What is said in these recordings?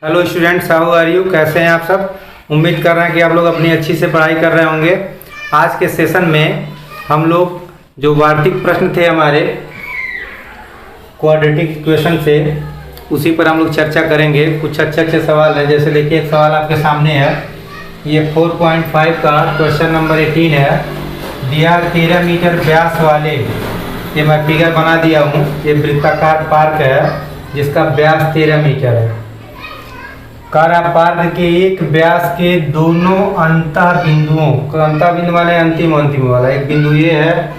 Hello students, how are you? कैसे हैं आप सब? उम्मीद कर रहे हैं कि आप लोग अपनी अच्छी से पढ़ाई कर रहे होंगे। आज के सेशन में हम लोग जो वार्षिक प्रश्न थे हमारे क्वाड्रेटिक इक्वेशन से, उसी पर हम लोग चर्चा करेंगे। कुछ अच्छे सवाल हैं। जैसे देखिए, एक सवाल आपके सामने है, ये 4.5 का क्वेश्चन नंबर 18 है। दिया 13 मीटर व्यास वाले, ये मैं फिगर बना दिया हूँ, ये वृत्ताकार पार्क है जिसका व्यास 13 मीटर है। कारा पार्क के एक व्यास के दोनों अंतः बिंदुओं, अंतः बिंदु माने अंतिम अंतिम वाला एक बिंदु ये है,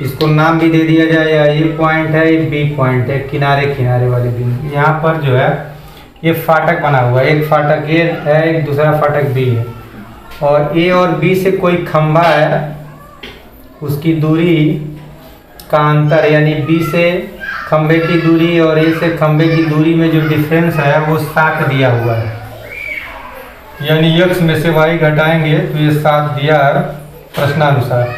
इसको नाम भी दे दिया जाए, ये पॉइंट है, ये बी पॉइंट है, किनारे किनारे वाले बिंदु। यहाँ पर जो है ये फाटक बना हुआ है, एक फाटक ए है, एक दूसरा फाटक बी है, और ए और बी से कोई खंभा है, उसकी दूरी का अंतर यानी बी से खंबे की दूरी और ए से खंबे की दूरी में जो डिफरेंस है वो 7 दिया हुआ है। यानी x में से y घटाएंगे तो ये 7 दिया है प्रश्नानुसार।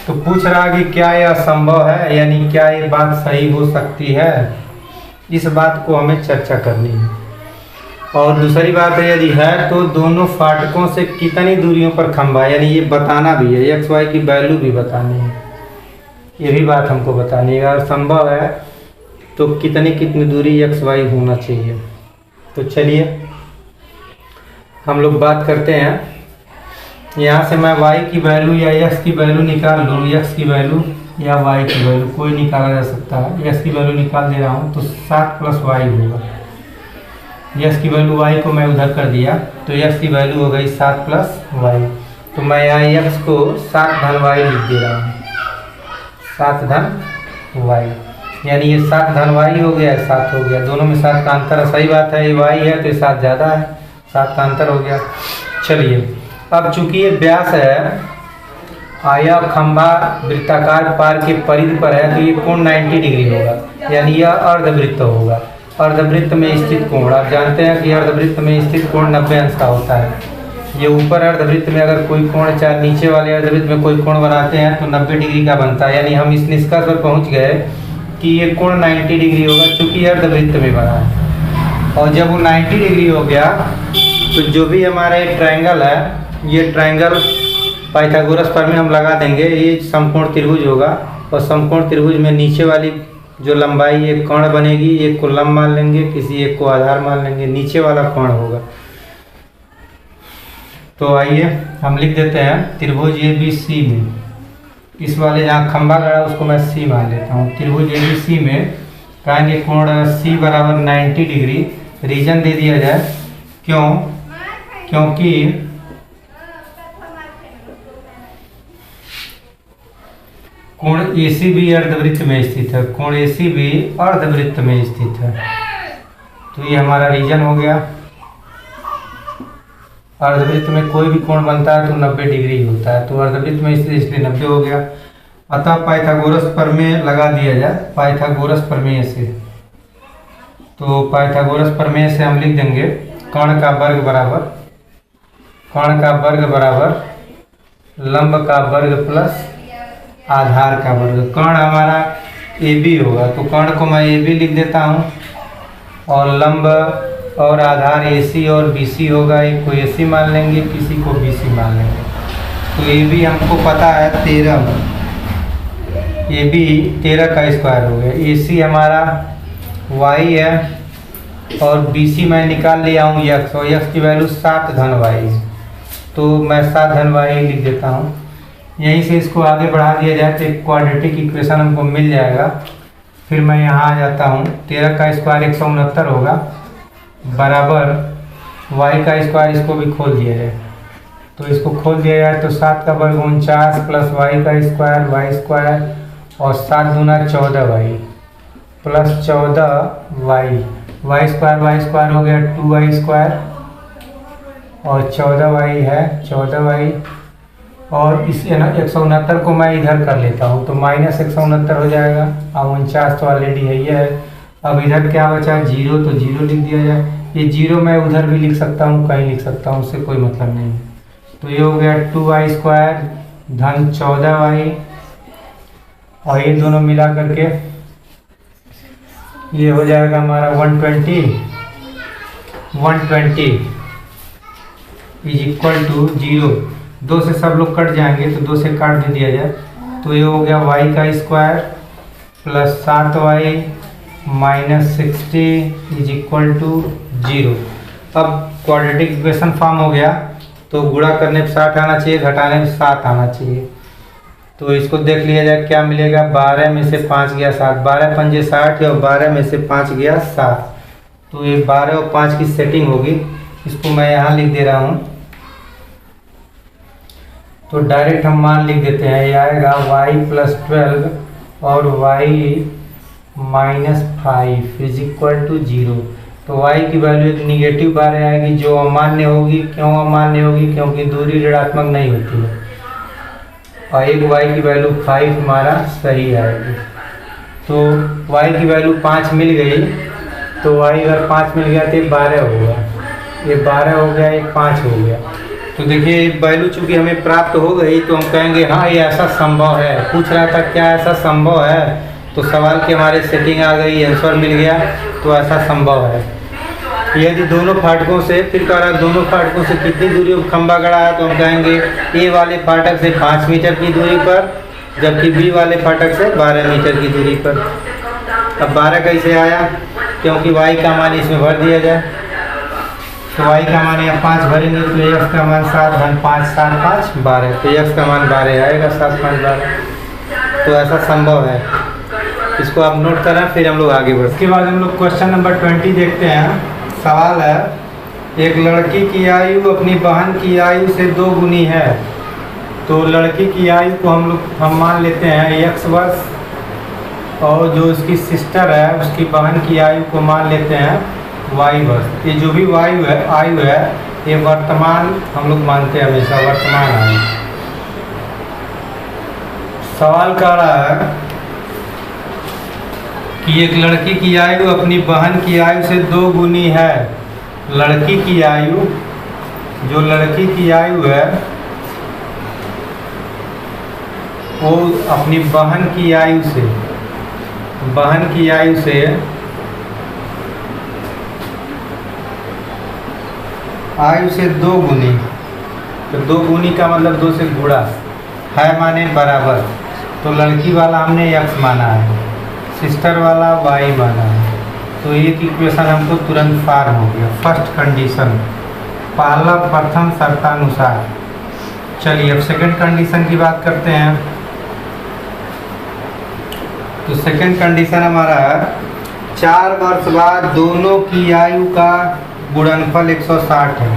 तो पूछ रहा है कि क्या यह संभव है, यानी क्या ये बात सही हो सकती है। इस बात को हमें चर्चा करनी है। और दूसरी बात है, यदि है तो दोनों फाटकों से कितनी दूरियों पर खंभा, यानी ये बताना भी है, x y की वैल्यू भी बतानी है, ये भी बात हमको बतानी है। अगर संभव है तो कितनी दूरी x y होना चाहिए। तो चलिए हम लोग बात करते हैं। यहाँ से मैं y की वैल्यू या x की वैल्यू निकाल लूँ, x की वैल्यू या y की वैल्यू कोई निकाला जा सकता है। x की वैल्यू निकाल दे रहा हूँ तो 7 + y होगा। x की वैल्यू y को मैं उधर कर दिया तो x की वैल्यू हो गई 7 + y। तो मैं यहाँ x को 7 धन y लिख दे रहा हूँ, 7 धन y, यानी ये 7 धन y हो गया, 7 हो गया, दोनों में 7 का अंतर है। सही बात है, ये y है तो ये 7 ज़्यादा है, 7 का अंतर हो गया। चलिए, अब चूंकि ये व्यास है, आया खंभा वृत्ताकार पार के परिधि पर है, तो ये कोण 90 डिग्री होगा, यानी यह अर्धवृत्त होगा। अर्धवृत्त में स्थित कोण, आप जानते हैं कि अर्धवृत्त में स्थित कोण 90 अंश का होता है। ये ऊपर अर्धवृत्त में अगर कोई कोण, चाहे नीचे वाले अर्धवृत्त में कोई कोण बनाते हैं तो 90 डिग्री का बनता है। यानी हम इस निष्कर्ष पर पहुंच गए कि ये कोण 90 डिग्री होगा, चूंकि अर्धवृत्त में बना है। और जब वो 90 डिग्री हो गया तो जो भी हमारा ये ट्रायंगल है, ये ट्रायंगल पाइथागोरस पर में हम लगा देंगे, ये समकोण त्रिभुज होगा। और समकोण त्रिभुज में नीचे वाली जो लंबाई एक कोण बनेगी, एक को लंब मान लेंगे, किसी एक को आधार मान लेंगे, नीचे वाला कोण होगा। तो आइए हम लिख देते हैं त्रिभुज ABC में, इस वाले जहाँ खंभा गड़ा उसको मैं C मान लेता हूँ। त्रिभुज ABC में कहेंगे कोण C बराबर 90 डिग्री। रीजन दे दिया जाए, क्योंकि कोण AC भी अर्धवृत्त में स्थित है, कोण AC भी अर्धवृत्त में स्थित है। तो ये हमारा रीजन हो गया। अर्धवृत्त में कोई भी कोण बनता है तो 90 डिग्री होता है, तो अर्धवृत्त में स्थित इसलिए 90 हो गया। अतः पाइथागोरस प्रमेय लगा दिया जाए, पाइथागोरस प्रमेय से। तो पाइथागोरस प्रमेय से हम लिख देंगे कर्ण का वर्ग बराबर लंब का वर्ग प्लस आधार का वर्ग। कर्ण हमारा AB होगा, तो कर्ण को मैं AB लिख देता हूँ, और लंब और आधार AC और BC होगा, एक को AC मान लेंगे, किसी को BC मान लेंगे। तो AB हमको पता है 13, AB 13 का स्क्वायर हो गया। AC हमारा y है और BC मैं निकाल लिया हूँ x, और x की वैल्यू 7 धन y है, तो मैं 7 धन y लिख देता हूँ। यहीं से इसको आगे बढ़ा दिया जाए तो एक क्वाड्रेटिक इक्वेशन हमको मिल जाएगा। फिर मैं यहाँ आ जाता हूँ, 13 का स्क्वायर 169 होगा, बराबर y का स्क्वायर, इसको भी खोल दिया जाए, तो इसको खोल दिया जाए तो 7 का वर्ग 49 प्लस y का स्क्वायर, y स्क्वायर, और 7 दूना 14y plus 14y, y square हो गया 2y स्क्वायर, और 14y है 14y, और इस 169 को मैं इधर कर लेता हूँ तो -169 हो जाएगा। अब 49 तो ऑलरेडी है ये है। अब इधर क्या बचा, 0, तो 0 लिख दिया जाए। ये 0 मैं उधर भी लिख सकता हूँ, कहीं लिख सकता हूँ, उससे कोई मतलब नहीं है। तो ये हो गया 2y स्क्वायर धन 14y, और ये दोनों मिला करके ये हो जाएगा हमारा 120 120 इज इक्वल टू 0। 2 से सब लोग कट जाएंगे तो 2 से काट दे दिया जाए, तो ये हो गया y का square plus 7y minus 60 is equal to 0। अब क्वाड्रेटिक इक्वेशन फॉर्म हो गया, तो गुणा करने पर 60 आना चाहिए, घटाने पर 7 आना चाहिए। तो इसको देख लिया जाए क्या मिलेगा। 12 में से 5 गया 7, 12 पंजे 60 और 12 में से 5 गया 7, तो ये 12 और 5 की सेटिंग होगी। इसको मैं यहाँ लिख दे रहा हूँ, तो डायरेक्ट हम मान लिख देते हैं। ये आएगा y प्लस 12 और y minus 5 is equal to 0। तो y की वैल्यू एक निगेटिव बार आएगी जो अमान्य होगी। क्यों अमान्य होगी? क्योंकि दूरी ऋणात्मक नहीं होती है। और एक y की वैल्यू 5 हमारा सही आएगी। तो y की वैल्यू 5 मिल गई, तो y अगर 5 मिल गया तो ये 12 होगा, ये 12 हो गया, ये 5 हो गया। तो देखिए वैल्यू चूंकि हमें प्राप्त हो गई, तो हम कहेंगे हाँ ये ऐसा संभव है। पूछ रहा था क्या ऐसा संभव है, तो सवाल की हमारे सेटिंग आ गई, आंसर मिल गया, तो ऐसा संभव है। यदि दोनों फाटकों से, फिर कह रहा है दोनों फाटकों से कितनी दूरी पर खंभा गड़ा है, तो हम कहेंगे ए वाले फाटक से 5 मीटर की दूरी पर, जबकि बी वाले फाटक से 12 मीटर की दूरी पर। अब 12 कैसे आया? क्योंकि y का मान इसमें भर दिया जाए, तो y का मान यहाँ 5 भरेंगे, तो x का मान 7 घन 5 7 5 12, तो x का मान 12 आएगा, 7 5 12। तो ऐसा संभव है। इसको आप नोट करें, फिर हम लोग आगे बढ़ते हैं। इसके बाद हम लोग क्वेश्चन नंबर 20 देखते हैं। सवाल है, एक लड़की की आयु अपनी बहन की आयु से 2 गुनी है। तो लड़की की आयु को हम मान लेते हैं x वर्ष, और जो उसकी सिस्टर है उसकी बहन की आयु को मान लेते हैं y वर्ष। ये जो भी आयु है ये वर्तमान हम लोग मानते हैं, हमेशा वर्तमान आयु। सवाल कह रहा है कि एक लड़की की आयु अपनी बहन की आयु से 2 गुनी है। लड़की की आयु, जो लड़की की आयु है वो अपनी बहन की आयु से 2 गुनी। तो 2 गुनी का मतलब 2 से गुणा है, माने बराबर। तो लड़की वाला हमने x माना है, सिस्टर वाला y माना है। तो एक इक्वेशन हमको तुरंत फार्म हो गया। फर्स्ट कंडीशन, पहला प्रथम शर्तानुसार। चलिए अब सेकंड कंडीशन की बात करते हैं। तो सेकंड कंडीशन हमारा है, 4 वर्ष बाद दोनों की आयु का गुणनफल 160 है।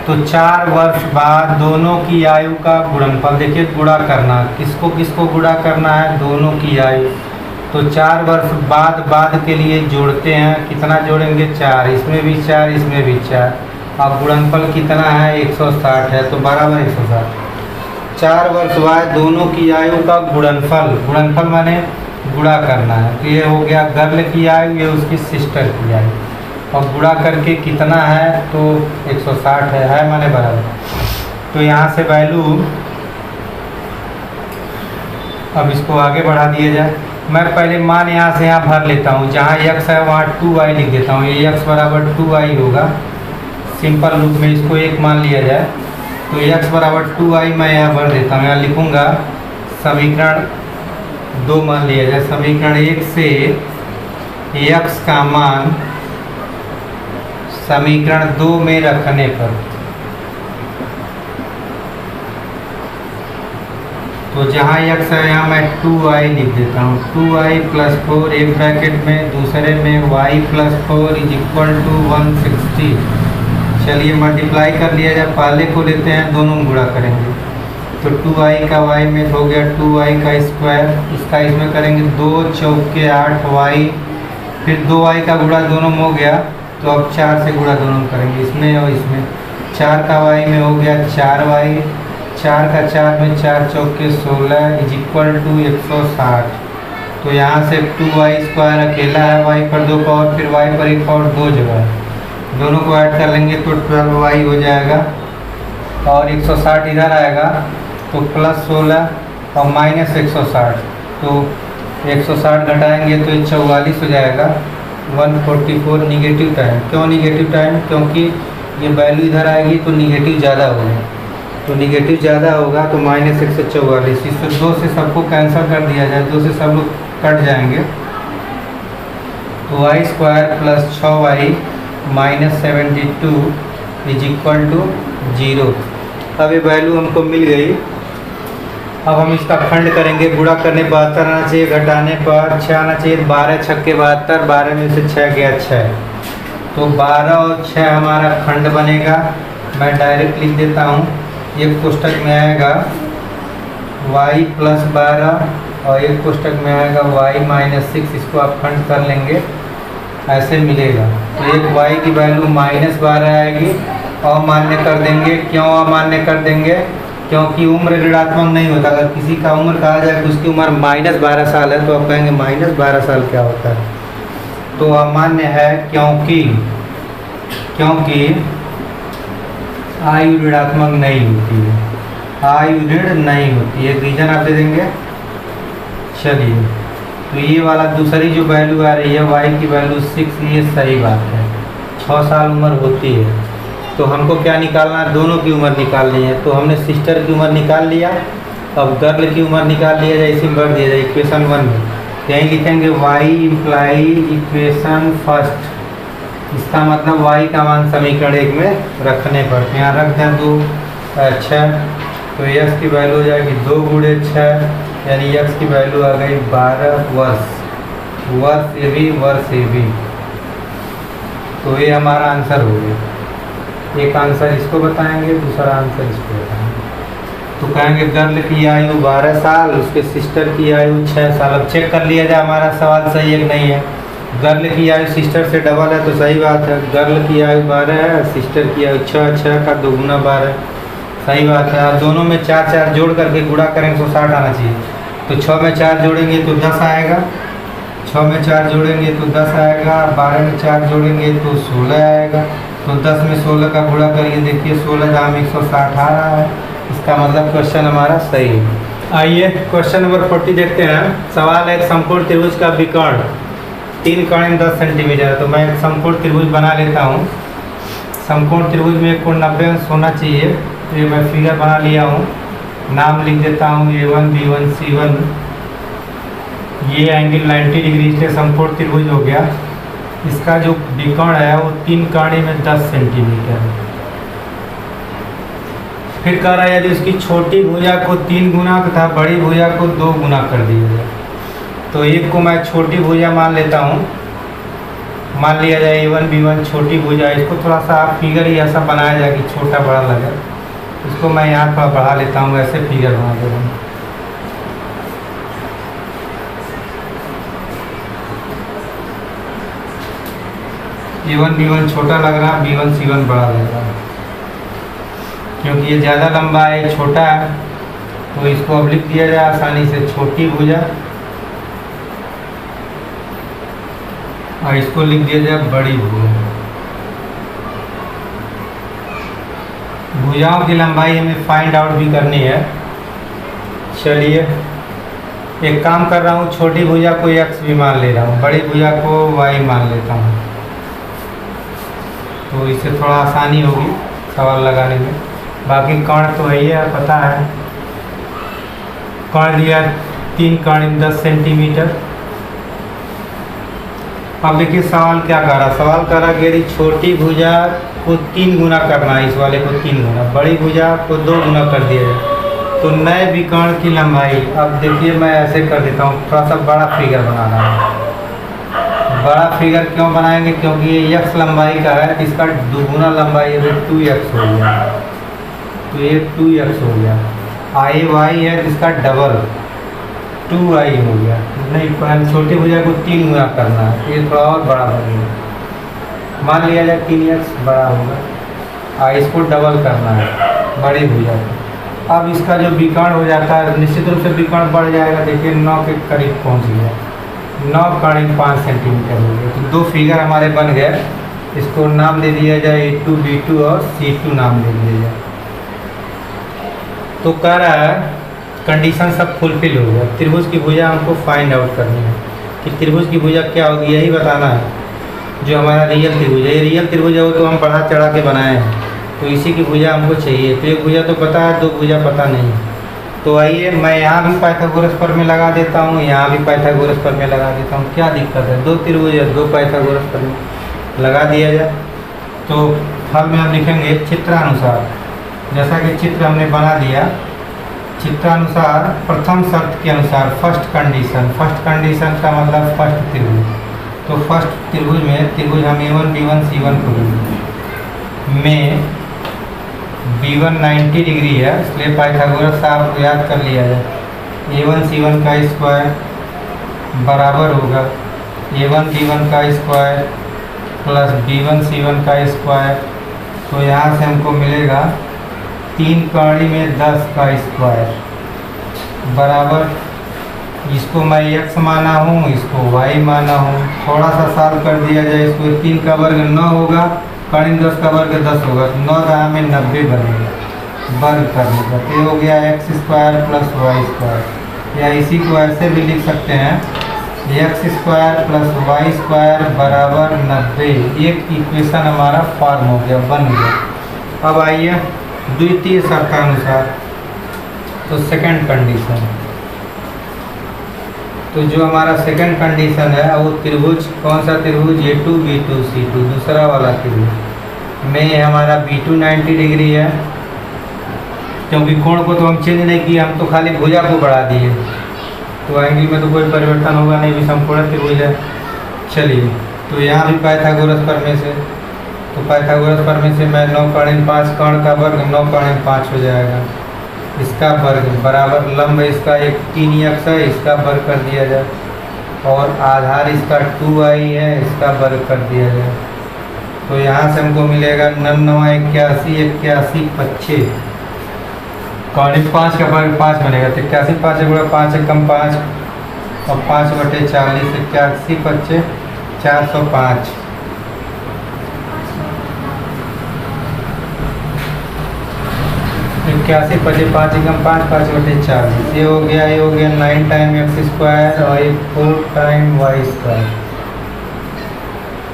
तो 4 वर्ष बाद दोनों की आयु का गुणनफल, देखिए गुणा करना, किसको किसको गुणा करना है? दोनों की आयु। तो 4 वर्ष बाद के लिए जोड़ते हैं, कितना जोड़ेंगे? 4, इसमें भी 4, इसमें भी 4। अब गुणनफल कितना है? 160 है, तो बराबर 160। 4 वर्ष बाद दोनों की आयु का गुणनफल माने गुणा करना है। तो ये हो गया गर्ल की आयु, ये उसकी सिस्टर की आयु, और गुणा करके कितना है? तो 160 है माने बराबर। तो यहाँ से वैल्यू, अब इसको आगे बढ़ा दिया जाए। मैं पहले मान यहाँ से यहाँ भर लेता हूँ, जहाँ x है वहाँ 2y लिख देता हूँ। ये x बराबर 2y होगा। सिंपल रूप में इसको 1 मान लिया जाए, तो x बराबर 2y मैं यहाँ भर देता हूँ। यहाँ लिखूँगा समीकरण 2 मान लिया जाए। समीकरण 1 से x का मान समीकरण 2 में रखने पर, तो जहाँ x है यहाँ मैं 2y लिख देता हूँ। 2y प्लस 4 एक ब्रैकेट में, दूसरे में y plus 4 is equal to 160। चलिए मल्टीप्लाई कर लिया जाए। पहले को लेते हैं, दोनों गुणा करेंगे। तो 2y का y में हो गया 2y का स्क्वायर, इसका इसमें करेंगे 2 चौके 8y, फिर 2y का गुणा दोनों में हो गया, तो अब 4 से गुणा दोनों करेंगे, इसमें और इसमें। 4 का y में हो गया 4y, 4 का 4 में 4 चौके 16 इज इक्वल टू 160। तो यहाँ से 2y स्क्वायर अकेला है, y पर 2 पावर, फिर y पर 1 पावर 2 जगह है, दोनों को ऐड कर लेंगे तो 12y हो जाएगा, और 160 इधर आएगा, तो प्लस 16 और माइनस 160। तो 160 घटाएंगे तो ये 44 हो जाएगा। 144 निगेटिव टाइम। क्यों निगेटिव टाइम? क्योंकि ये वैल्यू इधर आएगी तो निगेटिव ज़्यादा होगा, तो निगेटिव ज़्यादा होगा तो -144। इससे 2 से सबको कैंसिल कर दिया जाए, 2 से सब लोग कट जाएंगे, तो y² + 6y -72 = 0। अब ये वैल्यू हमको मिल गई। अब हम इसका खंड करेंगे। गुणा करने 72 आना चाहिए, घटाने पर 6 आना चाहिए। 12 छक्के 72, 12 में से 6 गया 6, तो 12 और 6 हमारा खंड बनेगा। मैं डायरेक्ट लिख देता हूँ। एक कोष्टक में आएगा y + 12 और एक कोष्टक में आएगा y - 6। इसको आप खंड कर लेंगे, ऐसे मिलेगा। तो एक y की वैल्यू -12 आएगी। अमान्य कर देंगे। क्यों अमान्य कर देंगे? क्योंकि उम्र ऋणात्मक नहीं होता। अगर किसी का उम्र कहा जाए कि उसकी उम्र -12 साल है, तो आप कहेंगे -12 साल क्या होता है? तो अमान्य है क्योंकि आयु ऋणात्मक नहीं होती है, आयु ऋण नहीं होती है। रीजन आप दे देंगे। चलिए, तो ये वाला दूसरी जो वैल्यू आ रही है y की वैल्यू 6, ये सही बात है। 6 साल उम्र होती है। तो हमको क्या निकालना है? दोनों की उम्र निकालनी है। तो हमने सिस्टर की उम्र निकाल लिया, अब गर्ल की उम्र निकाल लिया जाए, इसी में भर दिया जाए इक्वेशन 1 में। यहीं लिखेंगे y = इक्वेशन फर्स्ट। इसका मतलब y का मान समीकरण 1 में रखने पर, यहाँ रख दें 2 6, तो x की वैल्यू हो जाएगी 2 × 6, यानी x की वैल्यू आ गई 12 वर्ष। वर्ष ए बी। तो ये हमारा आंसर हो गया। एक आंसर इसको बताएंगे, दूसरा आंसर इसको बताएंगे। तो कहेंगे गर्ल की आयु 12 साल, उसके सिस्टर की आयु 6 साल। अब चेक कर लिया जाए हमारा सवाल सही है कि नहीं है। गर्ल की आयु सिस्टर से डबल है, तो सही बात है। गर्ल की आयु 12 है, सिस्टर की आयु 6 का 2 × 12, सही बात है। और दोनों में 4 जोड़ करके गुणा करेंगे तो 60 आना चाहिए। तो 6 में 4 जोड़ेंगे तो 10 आएगा, 6 में 4 जोड़ेंगे तो 10 आएगा, 12 में 4 जोड़ेंगे तो 16 आएगा। तो 10 में 16 का गुणा करिए, देखिए 16 दाम 160 आ रहा है। इसका मतलब क्वेश्चन हमारा सही है। आइए क्वेश्चन नंबर 40 देखते हैं। सवाल है एक समकोण त्रिभुज का विकर्ण 3 कोण 10 सेंटीमीटर है। तो मैं एक समकोण त्रिभुज बना लेता हूँ। समकोण त्रिभुज में एक कोण 90 अंश होना चाहिए। तो ये मैं फिगर बना लिया हूँ, नाम लिख देता हूँ A1 B1 C1। ये एंगल 90 डिग्री, इसलिए समकोण त्रिभुज हो गया। इसका जो विकर्ण है वो 3 कोण में 10 सेंटीमीटर है। फिर कह रहा है यदि उसकी छोटी भुजा को 3 गुना तथा बड़ी भुजा को 2 गुना कर दिया जाए। तो एक को मैं छोटी भुजा मान लेता हूँ, मान लिया जाए A1 B1 छोटी भुजा। इसको थोड़ा सा आप फिगर ही ऐसा बनाया जाए कि छोटा बड़ा लगे। इसको मैं यहाँ थोड़ा बढ़ा लेता हूँ, ऐसे फिगर बना देता हूँ। A1 B1 छोटा लग रहा है, B1 C1 बड़ा लग रहा है। क्योंकि ये ज़्यादा लंबा है, छोटा है, तो इसको अब लिख दिया जाए आसानी से छोटी भुजा, और इसको लिख दिया जाए बड़ी भुजा। भुजाओं की लंबाई हमें फाइंड आउट भी करनी है। चलिए एक काम कर रहा हूँ, छोटी भुजा को x भी मान ले रहा हूँ, बड़ी भुजा को y मान लेता हूँ। तो इससे थोड़ा आसानी होगी सवाल लगाने में। बाकी कोण तो है ही है, पता है। कोण दिया 3 कोण 10 सेंटीमीटर। अब देखिए सवाल क्या कर रहा। सवाल कर रहा कि यदि छोटी भुजा को 3 गुना करना है, इस वाले को 3 गुना, बड़ी भुजा को 2 गुना कर दिया जाए, तो नए विकर्ण की लंबाई। अब देखिए मैं ऐसे कर देता हूँ, थोड़ा सा बड़ा फिगर बना रहा हूँ। बड़ा फिगर क्यों बनाएंगे? क्योंकि ये x लंबाई का है, इसका दुगुना लंबाई है, 2x हो गया। तो ये 2x हो गया। आई y है जिसका डबल 2y हो गया। नहीं, छोटी भुजा को 3 गुना करना है, ये थोड़ा और बड़ा बनेगा। मान लिया जाए 3x बड़ा होगा, इसको डबल करना है बड़ी भुजा को। अब इसका जो विकर्ण हो जाता है, निश्चित रूप से विकर्ण बढ़ जाएगा। देखिए 9 के करीब पहुँच गया, 9 कोण 5 सेंटीमीटर हो गया। तो 2 फिगर हमारे बन गए। इसको नाम दे दिया जाए A2 B2 और C2 नाम दे दिया जाए। तो कह रहा है कंडीशन सब फुलफिल हो गया। त्रिभुज की भुजा हमको फाइंड आउट करनी है कि त्रिभुज की भुजा क्या होगी, यही बताना है। जो हमारा रियल त्रिभुज है, ये रियल त्रिभुज है वो तो हम बढ़ा चढ़ा के बनाए हैं, तो इसी की भुजा हमको चाहिए। तो एक भुजा तो पता है, दो भुजा पता नहीं। तो आइए मैं यहाँ भी पाइथागोरस प्रमेय लगा देता हूँ, यहाँ भी पाइथागोरस प्रमेय लगा देता हूँ। क्या दिक्कत है, दो त्रिभुज है, दो पाइथागोरस प्रमेय लगा दिया जाए। तो हल में हम लिखेंगे चित्रानुसार, जैसा कि चित्र हमने बना दिया। चित्रानुसार प्रथम शर्त के अनुसार, फर्स्ट कंडीशन, फर्स्ट कंडीशन का मतलब फर्स्ट त्रिभुज। तो फर्स्ट त्रिभुज में त्रिभुज हम A1 B1 C1 को लेंगे। में B1 90 डिग्री है, इसलिए पाइथागोरस का आपको याद कर लिया जाए। A1 C1 का स्क्वायर बराबर होगा A1 B1 का स्क्वायर प्लस B1 C1 का स्क्वायर। तो यहाँ से हमको मिलेगा 3 कड़ी में 10 का स्क्वायर बराबर, इसको मैं x माना हूँ, इसको y माना हूँ। थोड़ा सा साल कर दिया जाए इसको, 3 का वर्ग 9 होगा, कड़ी में 10 का वर्ग 10 होगा, तो 9 दहा में 90 बनेगा वर्ग करने का। तो ये हो गया x square plus Y square, या इसी को ऐसे भी लिख सकते हैं x square plus Y square बराबर 90। एक इक्वेशन हमारा फॉर्म हो गया, बन गया। अब आइए द्वितीय शर्तानुसार, तो सेकंड कंडीशन। तो जो हमारा सेकंड कंडीशन है वो त्रिभुज, कौन सा त्रिभुज, A2 B2 C2, दूसरा वाला त्रिभुज में हमारा B2 90 डिग्री है, क्योंकि कोण को तो हम चेंज नहीं किए, हम तो खाली भुजा को बढ़ा दिए, तो एंगल में तो कोई परिवर्तन होगा नहीं, भी संपूर्ण त्रिभुज है। चलिए, तो यहाँ भी पाइथागोरस प्रमेय से, तो पाइथागोरस प्रमेय से मैं 9 कर्ण 5 कर्ण का वर्ग 9 कर्ण 5 हो जाएगा, इसका वर्ग बराबर लंब इसका एक 3x है, इसका वर्ग कर दिया जाए, और आधार इसका 2i है, इसका वर्ग कर दिया जाए। तो यहाँ से हमको मिलेगा 9 81 81 25, कौड़ी 5 का वर्ग 5 बनेगा, तो 81 5 गुणा 5 एकम 5 और 5/40, 81 25 405। 81 25 5 एकम 5 5/40, ये हो गया 9 टाइम x स्क्वायर और 4 टाइम y स्क्वायर।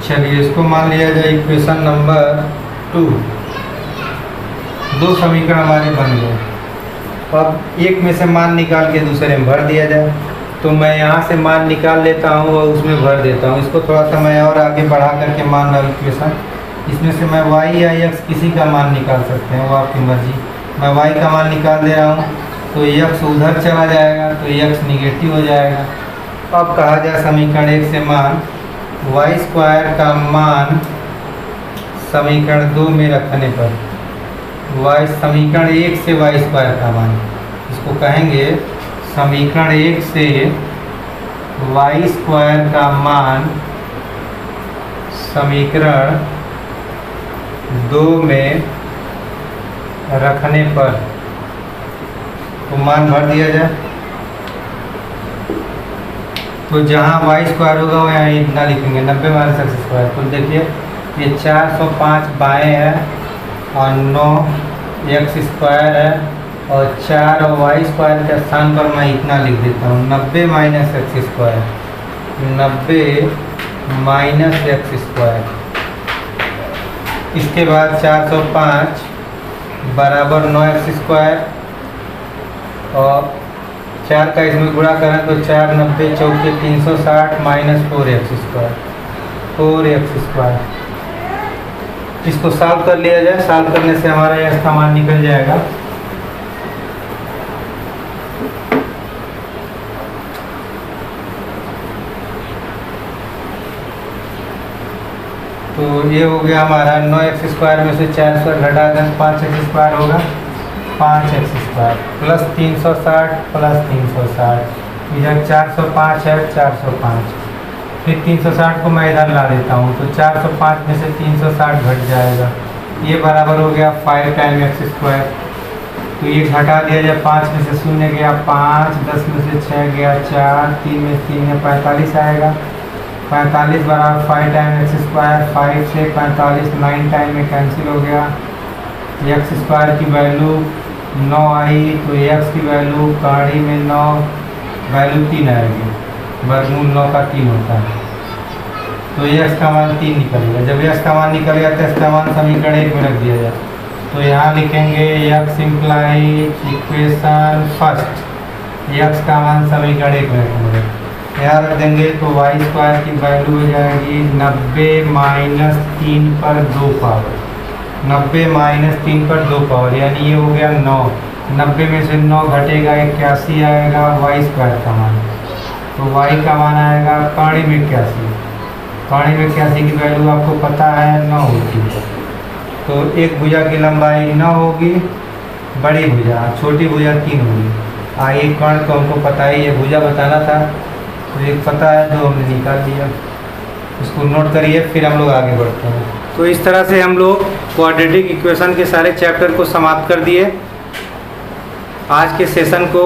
चलिए इसको मान लिया जाए इक्वेशन नंबर 2। दो समीकरण हमारे बन गए। अब एक में से मान निकाल के दूसरे में भर दिया जाए, तो मैं यहाँ से मान निकाल लेता हूँ और उसमें भर देता हूँ। इसको थोड़ा सा मैं और आगे बढ़ा करके मान रहा हूँ इक्वेशन, इसमें से मैं y या x किसी का मान निकाल सकते हैं, वो आपकी मर्जी। मैं y का मान निकाल दे रहा हूँ, तो x उधर चला जाएगा, तो x निगेटिव हो जाएगा। अब कहा जाए समीकरण 1 से मान y स्क्वायर का मान समीकरण 2 में रखने पर, y समीकरण 1 से y स्क्वायर का मान, इसको कहेंगे समीकरण 1 से y स्क्वायर का मान समीकरण 2 में रखने पर, तो मान भर दिया जाए। तो जहाँ y स्क्वायर होगा वो यहाँ इतना लिखेंगे 90 माइनस एक्स स्क्वायर। तो देखिए ये 405 बाएँ है और 9 एक्स स्क्वायर है, और 4 और y स्क्वायर के स्थान पर मैं इतना लिख देता हूँ 90 minus x square, 90 minus x square. इसके बाद 405 बराबर 9x स्क्वायर, और 4 का इसमें गुणा करें तो 4 90 चौके 360 minus 4x square, 4x square. इसको सॉल्व कर लिया जाए, सॉल्व करने से हमारा यह का मान निकल जाएगा। तो ये हो गया हमारा 9x स्क्वायर में से 4 स्क्वायर घटा दें 5x स्क्वायर होगा, 5x स्क्वायर प्लस 360 प्लस 360, इधर 405 है 405, फिर 360 को मैं इधर ला देता हूँ, तो 405 में से 360 घट जाएगा, ये बराबर हो गया 5 टाइम x स्क्वायर। तो ये घटा दिया जाए, 5 में से 0 गया 5, 10 में से 6 गया 4, 3 में 3 है 45 आएगा, 45 बराबर 5 टाइम एक्स स्क्वायर, 5 से 45 9 टाइम में कैंसिल हो गया, एक्स स्क्वायर की वैल्यू 9 आई, तो एक्स की वैल्यू कड़ी में 9 वैल्यू 3 आएगी, वर्गमूल 9 का 3 होता है। तो x का मान 3 निकलेगा। जब x का मान निकलेगा तो x का मान समीकरण 1 में रख दिया जाए। तो यहाँ लिखेंगे x implies equation first, x का मान समीकरण 1 में रखेंगे, यहाँ रख देंगे। तो y स्क्वायर की वैल्यू हो जाएगी 90 माइनस 3 पर 2 पावर, 90 माइनस 3 पर 2 पावर, यानी ये हो गया 9। 90 में से 9 घटेगा 81 आएगा y स्क्वायर का मान। तो y का मान आएगा 81। 81 की वैल्यू आपको पता है 9 होती है। तो एक भुजा की लंबाई 9 होगी, बड़ी भुजा, छोटी भुजा 3 होगी। आगे कर्ण को हमको पता है, ये भुजा बताना था, तो एक पता है जो हमने निकाल लिया, इसको नोट करिए, फिर हम लोग आगे बढ़ते हैं। तो इस तरह से हम लोग क्वाड्रेटिक इक्वेशन के सारे चैप्टर को समाप्त कर दिए। आज के सेशन को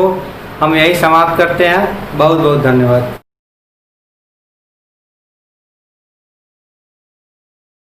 हम यही समाप्त करते हैं। बहुत बहुत धन्यवाद।